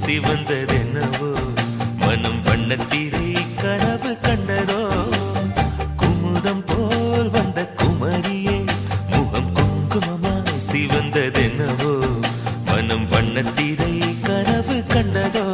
சிவந்ததென்னவோ மனம் வண்ணத்திரை கனவு கண்டதோ குமுதம் போல் வந்த குமரியே முகம் குங்குமமாய் சிவந்ததென்னவோ மனம் வண்ணத்திரை கனவு கண்டதோ